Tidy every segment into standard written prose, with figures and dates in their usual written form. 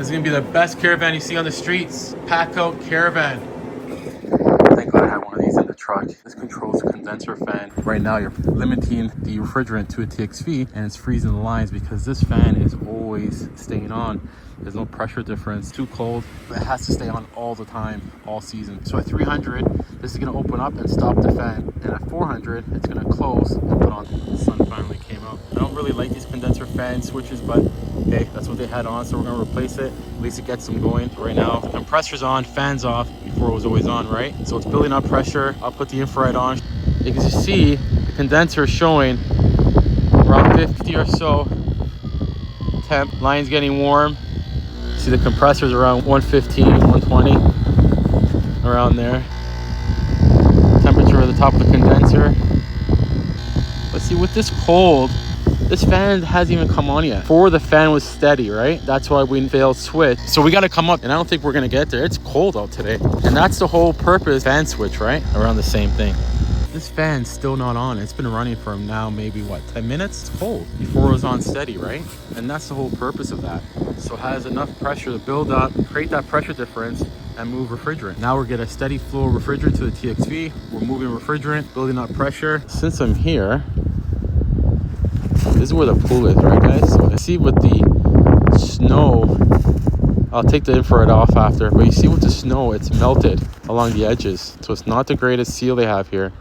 This is gonna be the best caravan you see on the streets. Packout caravan. Thank God I had one of these in the truck. This controls the condenser fan. Right now you're limiting the refrigerant to a TXV and it's freezing the lines because this fan is always staying on. There's no pressure difference, too cold. It has to stay on all the time, all season. So at 300, this is gonna open up and stop the fan. And at 400, it's gonna close and put on. The sun finally came out. I don't really like these condenser fan switches, but hey, that's what they had on, so we're gonna replace it. At least it gets them going. Right now, the compressor's on, fan's off. Before it was always on, right? So it's building up pressure. I'll put the infrared on. You can see the condenser showing around 50 or so temp. Line's getting warm. See the compressor's around 115, 120, around there. Temperature at the top of the condenser. Let's see, with this cold, this fan hasn't even come on yet. Before the fan was steady, right? That's why we failed switch. So we got to come up, and I don't think we're gonna get there. It's cold out today, and that's the whole purpose. Fan switch, right? Around the same thing. This fan's still not on. It's been running for now maybe what, 10 minutes? It's cold. Before it was on steady, right? And that's the whole purpose of that. So it has enough pressure to build up, create that pressure difference, and move refrigerant. Now we're getting a steady flow of refrigerant to the TXV. We're moving refrigerant, building up pressure. Since I'm here, this is where the pool is, right guys? So I see with the snow, I'll take the infrared off after, but you see with the snow, it's melted along the edges. So it's not the greatest seal they have here.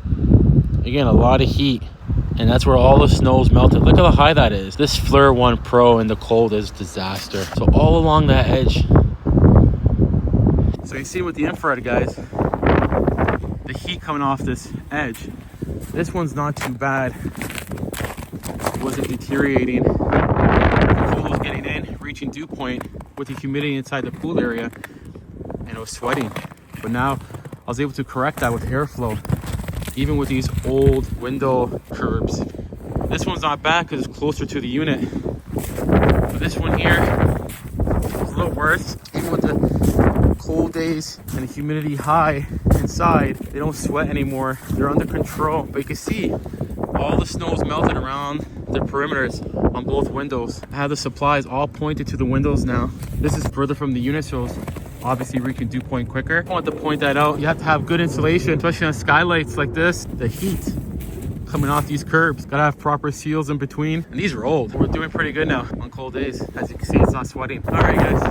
Again, a lot of heat, and that's where all the snow's melted. Look how high that is. This Fleur 1 Pro in the cold is disaster. So all along that edge. So you see with the infrared, guys, the heat coming off this edge. This one's not too bad. It wasn't deteriorating. The cold was getting in, reaching dew point with the humidity inside the pool area, and it was sweating. But now I was able to correct that with airflow, even with these old window curbs. This one's not bad because it's closer to the unit. But this one here is a little worse. Even with the cold days and the humidity high inside, they don't sweat anymore. They're under control. But you can see all the snow is melted around the perimeters on both windows. I have the supplies all pointed to the windows now. This is further from the unit, so it's obviously reaching dew point quicker. I want to point that out. You have to have good insulation, especially on skylights like this. The heat coming off these curbs. Gotta have proper seals in between. And these are old. We're doing pretty good now on cold days. As you can see, it's not sweating. All right, guys.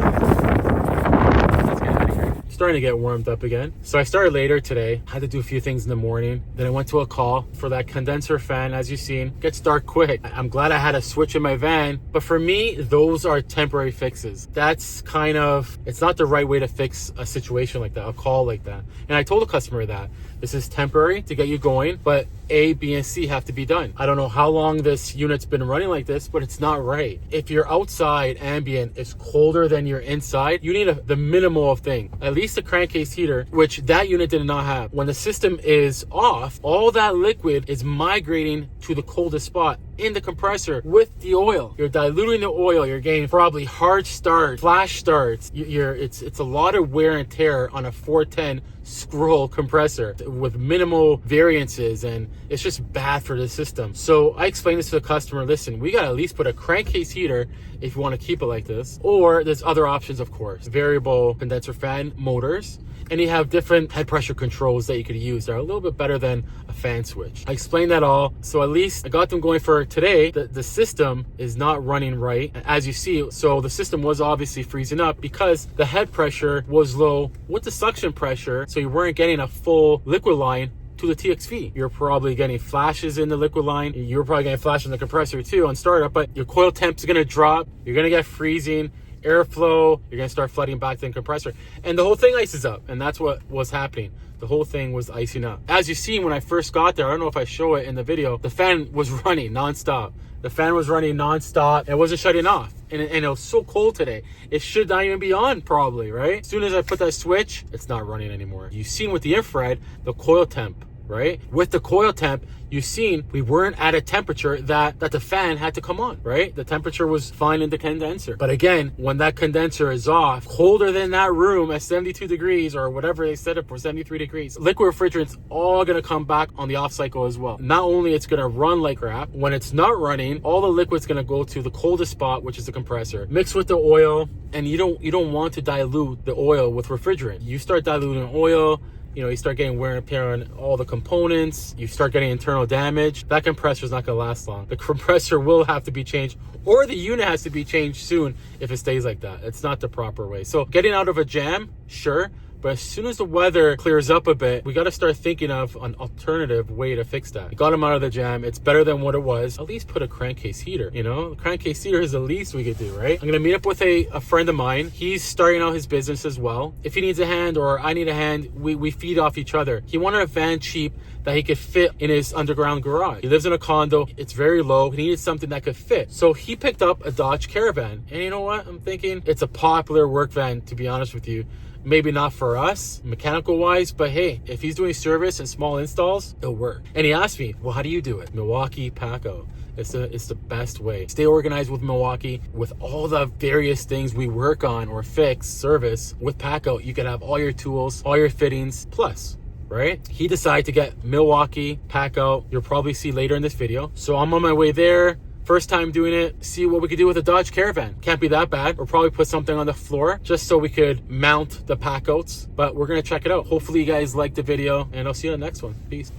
Let's get out of here. Starting to get warmed up again. So I started later today. Had to do a few things in the morning. Then I went to a call for that condenser fan. As you've seen, gets dark quick. I'm glad I had a switch in my van, but for me, those are temporary fixes. That's kind of, it's not the right way to fix a situation like that, a call like that. And I told the customer that this is temporary to get you going, but A, B, and C have to be done. I don't know how long this unit's been running like this, but it's not right. If you're outside ambient, it's colder than you're inside, you need the minimal of thing. At least a crankcase heater, which that unit did not have. When the system is off, all that liquid is migrating to the coldest spot in the compressor with the oil. You're diluting the oil. You're getting probably hard start, flash starts. It's a lot of wear and tear on a 410 scroll compressor with minimal variances, and it's just bad for the system. So I explained this to the customer. Listen, we gotta at least put a crankcase heater if you want to keep it like this, or there's other options, of course. Variable condenser fan motors, and you have different head pressure controls that you could use that are a little bit better than a fan switch. I explained that all, so at least I got them going for today. The system is not running right, as you see. So the system was obviously freezing up because the head pressure was low with the suction pressure, so you weren't getting a full liquid line to the TXV. You're probably getting flashes in the liquid line. You're probably getting flashes in the compressor too on startup, but your coil temp is gonna drop. You're gonna get freezing, airflow, you're gonna start flooding back to the compressor, and the whole thing ices up. And that's what was happening. The whole thing was icing up. As you see, when I first got there, I don't know if I show it in the video, the fan was running nonstop. The fan was running nonstop. It wasn't shutting off. And it was so cold today. It should not even be on probably, right? As soon as I put that switch, it's not running anymore. You've seen with the infrared, the coil temp right? With the coil temp, you've seen we weren't at a temperature that the fan had to come on, right? The temperature was fine in the condenser. But again, when that condenser is off, colder than that room at 72 degrees or whatever they set it for, 73 degrees, liquid refrigerant's all gonna come back on the off cycle as well. Not only it's gonna run like crap, when it's not running, all the liquid's gonna go to the coldest spot, which is the compressor, mixed with the oil, and you don't want to dilute the oil with refrigerant. You start diluting oil, you know, you start getting wear and tear on all the components, you start getting internal damage. That compressor is not gonna last long. The compressor will have to be changed, or the unit has to be changed soon if it stays like that. It's not the proper way. So getting out of a jam, sure, but as soon as the weather clears up a bit, we got to start thinking of an alternative way to fix that. Got him out of the jam. It's better than what it was. At least put a crankcase heater, you know? The crankcase heater is the least we could do, right? I'm going to meet up with a friend of mine. He's starting out his business as well. If he needs a hand or I need a hand, we feed off each other. He wanted a van cheap that he could fit in his underground garage. He lives in a condo. It's very low. He needed something that could fit. So he picked up a Dodge Caravan. And you know what? I'm thinking it's a popular work van, to be honest with you. Maybe not for us, mechanical wise, but hey, if he's doing service and small installs, it'll work. And he asked me, well, how do you do it? Milwaukee Packout. It's the best way. Stay organized with Milwaukee. With all the various things we work on or fix, service, with Packout, you can have all your tools, all your fittings, plus, right? He decided to get Milwaukee Packout. You'll probably see later in this video. So I'm on my way there. First time doing it, see what we could do with a Dodge Caravan. Can't be that bad. We'll probably put something on the floor just so we could mount the Packouts, but we're gonna check it out. Hopefully you guys liked the video, and I'll see you in the next one. Peace.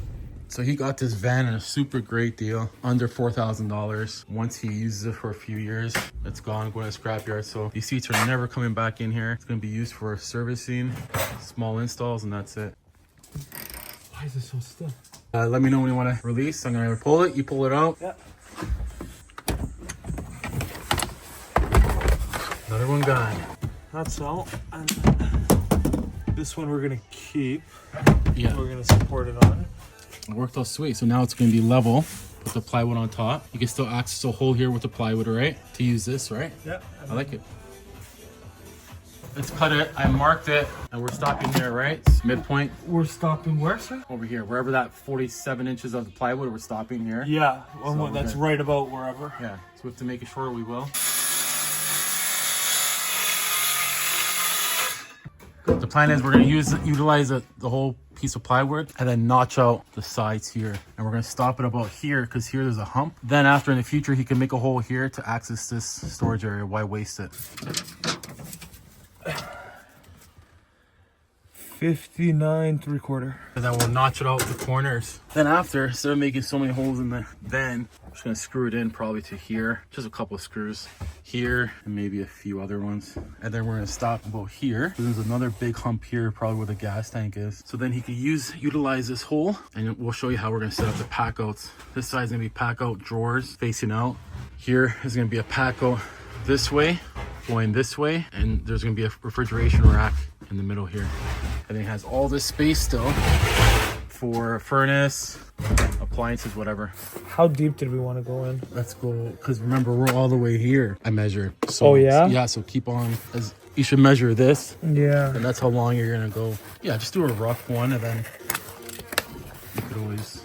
So he got this van in a super great deal, under $4,000. Once he uses it for a few years, it's gone, going to scrapyard. So these seats are never coming back in here. It's gonna be used for servicing, small installs, and that's it. Why is it so stiff? Let me know when you wanna release. I'm gonna pull it, you pull it out. Yeah. Another one gone. That's all. And this one we're gonna keep. Yeah. We're gonna support it on. It worked out sweet. So now it's gonna be level. Put the plywood on top. You can still access a hole here with the plywood, right? To use this, right? Yeah. I like it. Let's cut it. I marked it, and we're stopping there, right? It's midpoint. We're stopping where, sir? Over here, wherever that 47 inches of the plywood, we're stopping here. Yeah. So That's right about wherever. Yeah. So we have to make it shorter. We will. The plan is we're going to utilize the whole piece of plywood and then notch out the sides here. And we're going to stop it about here because here there's a hump. Then after in the future, he can make a hole here to access this storage area. Why waste it? 59 3/4. And then we'll notch it out the corners. Then after, instead of making so many holes in the van, I'm just going to screw it in probably to here. Just a couple of screws here and maybe a few other ones. And then we're going to stop about here. There's another big hump here, probably where the gas tank is. So then he can utilize this hole, and we'll show you how we're going to set up the pack outs. This side's going to be pack out drawers facing out. Here is going to be a pack out this way, going this way, and there's going to be a refrigeration rack in the middle here. And it has all this space still for a furnace, appliances, whatever. How deep did we want to go in? Let's go, because remember, we're all the way here. I measure. So, oh, yeah? Yeah, so keep on. You should measure this. Yeah. And that's how long you're going to go. Yeah, just do a rough one, and then you could always...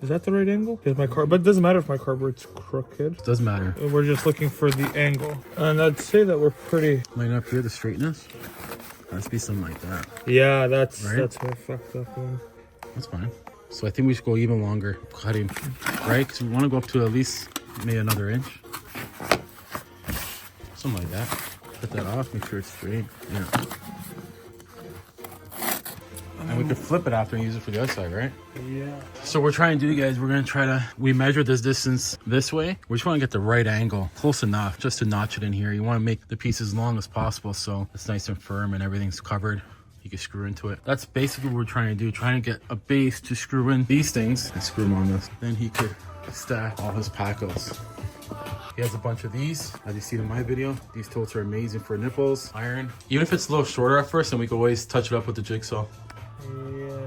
Is that the right angle? Is my car? But it doesn't matter if my cardboard's crooked. It doesn't matter. We're just looking for the angle. And I'd say that we're pretty... Line up here, the straightness. Has to be something like that. Yeah, that's right? That's more fucked up one. That's fine. So I think we should go even longer cutting, right? Because we want to go up to at least maybe another inch. Something like that. Cut that off, make sure it's straight. Yeah. And we could flip it after and use it for the other side, right? Yeah. So we're trying to do, guys, we're going to try to, we measured this distance this way. We just want to get the right angle, close enough, just to notch it in here. You want to make the piece as long as possible so it's nice and firm and everything's covered. You can screw into it. That's basically what we're trying to do, trying to get a base to screw in these things and screw them on this. Then he could stack all his Packouts. He has a bunch of these, as you see in my video. These totes are amazing for nipples, iron. Even if it's a little shorter at first, then we can always touch it up with the jigsaw. Yeah.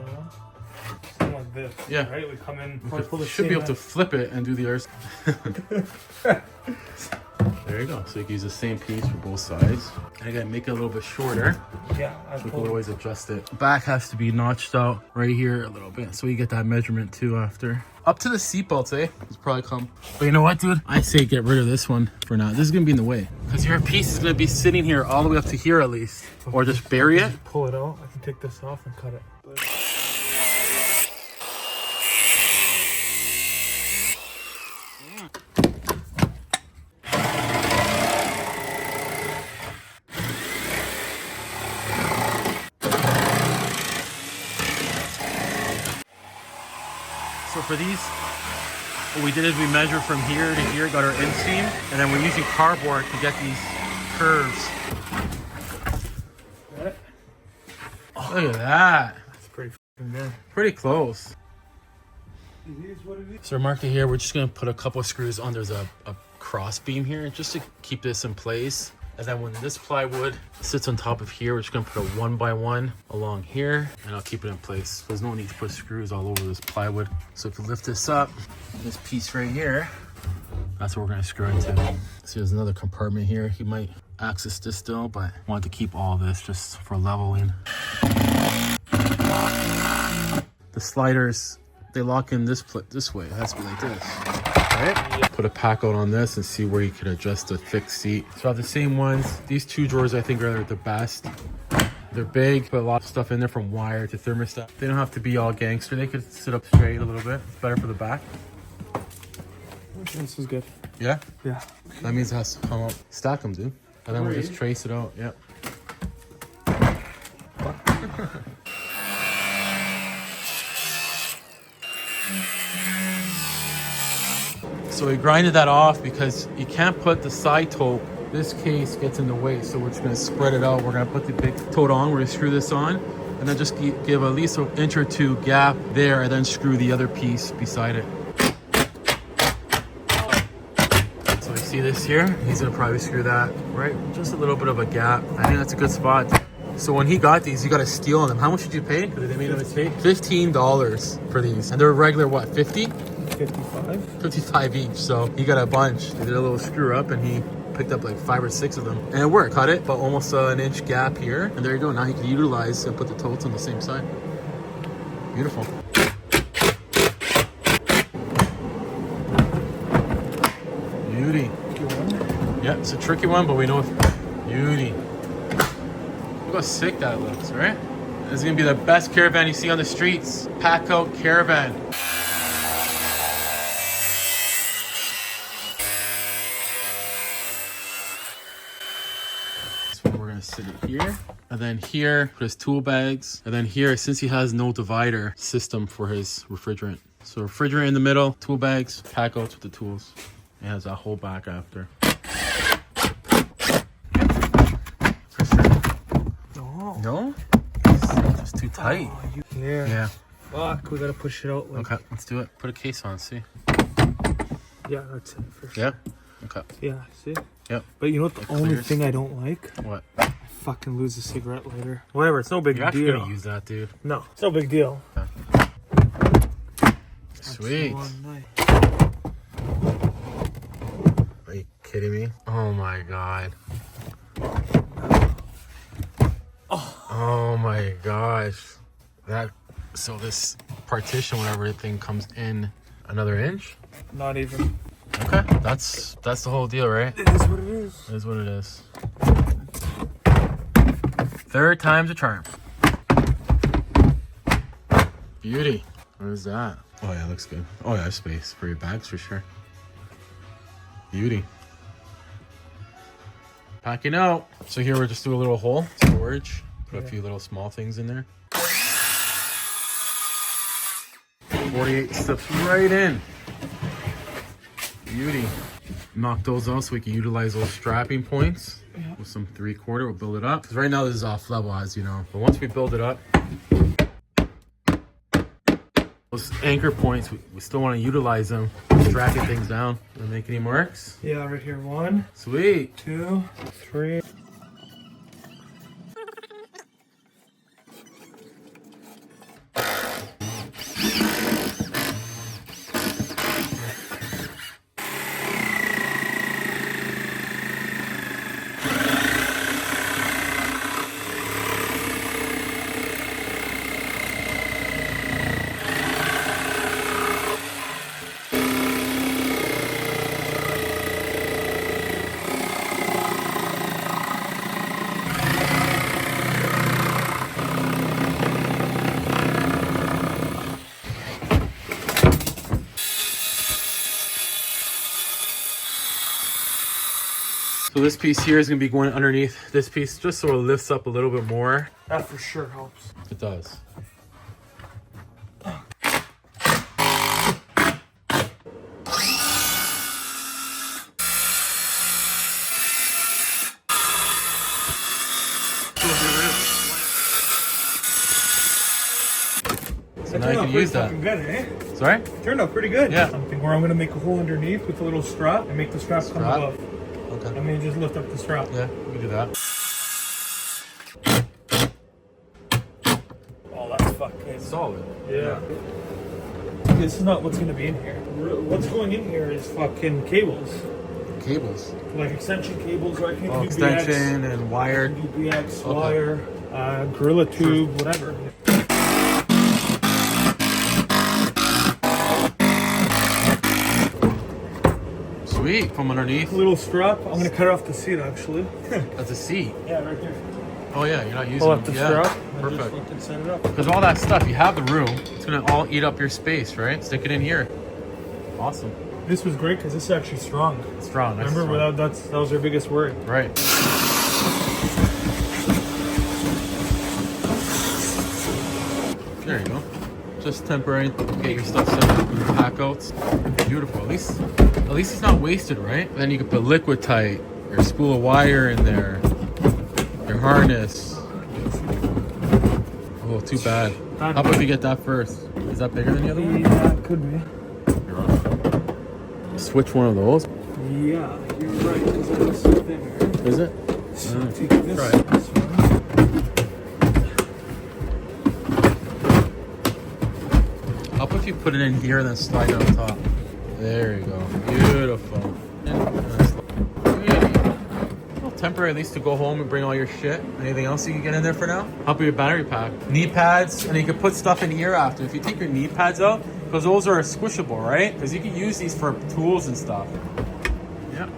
Something like this. Yeah. Right? We come in. We should be able to flip it and do the other. There There you go. So you can use the same piece for both sides. And again, make it a little bit shorter. Yeah, So we can always adjust it. Back has to be notched out right here a little bit, so you get that measurement too after. Up to the seatbelts, eh? It's probably come. But you know what, dude? I say get rid of this one for now. This is gonna be in the way. Because your piece is gonna be sitting here all the way up to here at least. Or just bury it. Pull it out. I can take this off and cut it. So for these, what we did is we measured from here to here, got our inseam, and then we're using cardboard to get these curves. Got it? Oh, look at that. That's pretty f***ing good. Pretty close. It is what it is. So mark it here. We're just gonna put a couple of screws on. There's a cross beam here just to keep this in place. And then when this plywood sits on top of here, we're just gonna put a 1x1 along here, and I'll keep it in place. There's no need to put screws all over this plywood. So if you lift this up, this piece right here, that's what we're gonna screw into. See, there's another compartment here. You might access this still, but I wanted to keep all this just for leveling. The sliders, they lock in this way. It has to be like this. Right? Put a Packout on this and see where you can adjust the fixed seat. So I have the same ones. These two drawers I think are the best. They're big, put a lot of stuff in there from wire to thermostat. They don't have to be all gangster. They could sit up straight a little bit. It's better for the back. This is good. Yeah? Yeah. That means it has to come up. Stack them, dude. And then we'll just trace it out. Yep. So we grinded that off because you can't put the side toe. This case gets in the way, so we're just gonna spread it out. We're gonna put the big toe on, we're gonna screw this on, and then just give at least an inch or two gap there, and then screw the other piece beside it. So you see this here? He's gonna probably screw that, right? Just a little bit of a gap. I think that's a good spot. So when he got these, he got a steal on them. How much did you pay? Because they made a mistake. $15 for these. And they're regular, what, 50? 55? 55 each, so he got a bunch. They did a little screw up and he picked up like 5 or 6 of them. And it worked, cut it, but almost an inch gap here. And there you go, now you can utilize and put the totes on the same side. Beautiful. Beauty. Yeah, it's a tricky one, but we know beauty. Look how sick that looks, right? This is gonna be the best caravan you see on the streets. Packout caravan. We're gonna sit it here, and then here put his tool bags, and then here, since he has no divider system for his refrigerant, so refrigerant in the middle, tool bags, Packouts with the tools. It has that whole back after. No, it's just too tight. Oh, yeah. Fuck, we gotta push it out. Like... Okay, let's do it. Put a case on. See. Yeah, that's it. For sure. Yeah. Okay. Yeah. See. Yep. But you know what? The only thing I don't like. What? I fucking lose a cigarette lighter. Whatever. It's no big You're deal. actually gonna use that, dude. No, it's no big deal. Okay. Sweet. Are you kidding me? Oh my god. Oh my gosh. That, so this partition, whenever everything comes in another inch? Not even. Okay, that's the whole deal, right? It is what it is. It is what it is. Third time's a charm. Beauty. What is that? Oh yeah, looks good. Oh yeah, space for your bags for sure. Beauty. Packing out. So here we're just doing a little hole, storage. Put a few little small things in there. 48 steps right in. Beauty. Knock those out so we can utilize those strapping points with some 3/4. We'll build it up. Because right now this is off level, as you know. But once we build it up, those anchor points, we still want to utilize them. Strapping things down. Wanna make any marks? Yeah, right here. 1. Sweet. 2, 3. this piece here is gonna be going underneath this piece just so it lifts up a little bit more. That for sure helps. It does. So now you can use that. Good, eh? Sorry? Turned out pretty good. Yeah. Something where I'm gonna make a hole underneath with a little strap and make the strap come above. Okay. And then just lift up the strap. Yeah, we can do that. Oh, that's fucking Solid. Yeah. This is not what's gonna be in here. What's going in here is fucking cables. Cables. Like extension cables, or I think Oh, extension and wired. UBX, Okay. wire, Gorilla tube, whatever. Sweet. From underneath. Little strap. I'm gonna cut off the seat actually. That's a seat. Yeah, right there. Oh yeah, you're not using Pull it. up the Yeah, strap. And perfect. just fucking set it up. Because all that stuff, you have the room. It's gonna all eat up your space, right? Stick it in here. Awesome. This was great because this is actually strong. Strong. Nice. Remember, strong. that was our biggest worry. Right. There you go. Just temporary. Get your stuff set up in the packouts. Beautiful. At least it's not wasted, right? Then you can put liquid tight, your spool of wire in there, your harness. Oh, too bad. How about if you get that first? Is that bigger than the other one? Yeah, it could be. Switch one of those. Yeah, you're right. Because that was thinner. Is it? So take this. Right. This one. How about if you put it in here and then slide it on top? There you go. Beautiful. Well, temporary, at least to go home and bring all your shit. Anything else you can get in there for now? How about your battery pack? Knee pads, and you can put stuff in here after. If you take your knee pads out, because those are squishable, right? Because you can use these for tools and stuff. Yeah.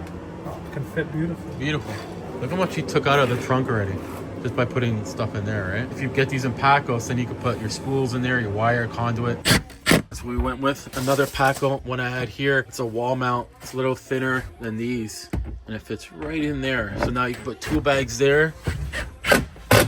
Oh, it can fit beautifully. Beautiful. Look how much you took out of the trunk already. Just by putting stuff in there, right? If you get these in Pacos, then you can put your spools in there, your wire, conduit. That's what we went with. Another Paco one I had here. It's a wall mount. It's a little thinner than these. And it fits right in there. So now you can put tool bags there.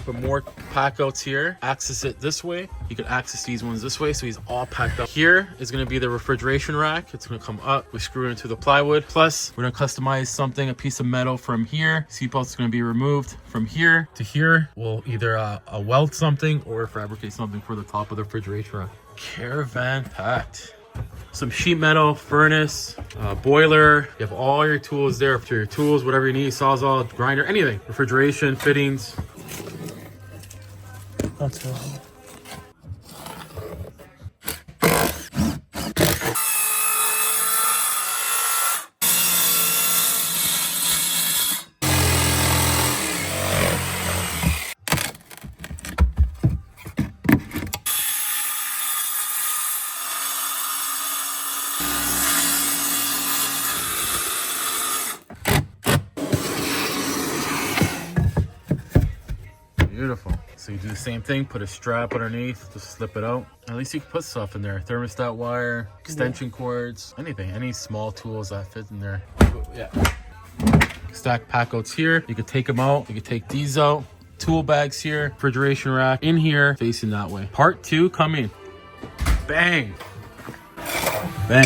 Put more Pacouts here. Access it this way. You can access these ones this way. So he's all packed up. Here is going to be the refrigeration rack. It's going to come up. We screw it into the plywood. Plus, we're going to customize something, a piece of metal from here. Seatbelt's going to be removed from here to here. We'll either weld something or fabricate something for the top of the refrigeration rack. Caravan packed. Some sheet metal, furnace, boiler. You have all your tools there for your tools, whatever you need, sawzall, grinder, anything. Refrigeration, fittings. That's all. Beautiful. So you do the same thing, put a strap underneath, just slip it out. At least you can put stuff in there. Thermostat wire, extension cords, anything, any small tools that fit in there. Yeah. Stack Pacouts here. You can take them out. You can take these out. Tool bags here, refrigeration rack in here, facing that way. Part 2 coming. Bang. Bang.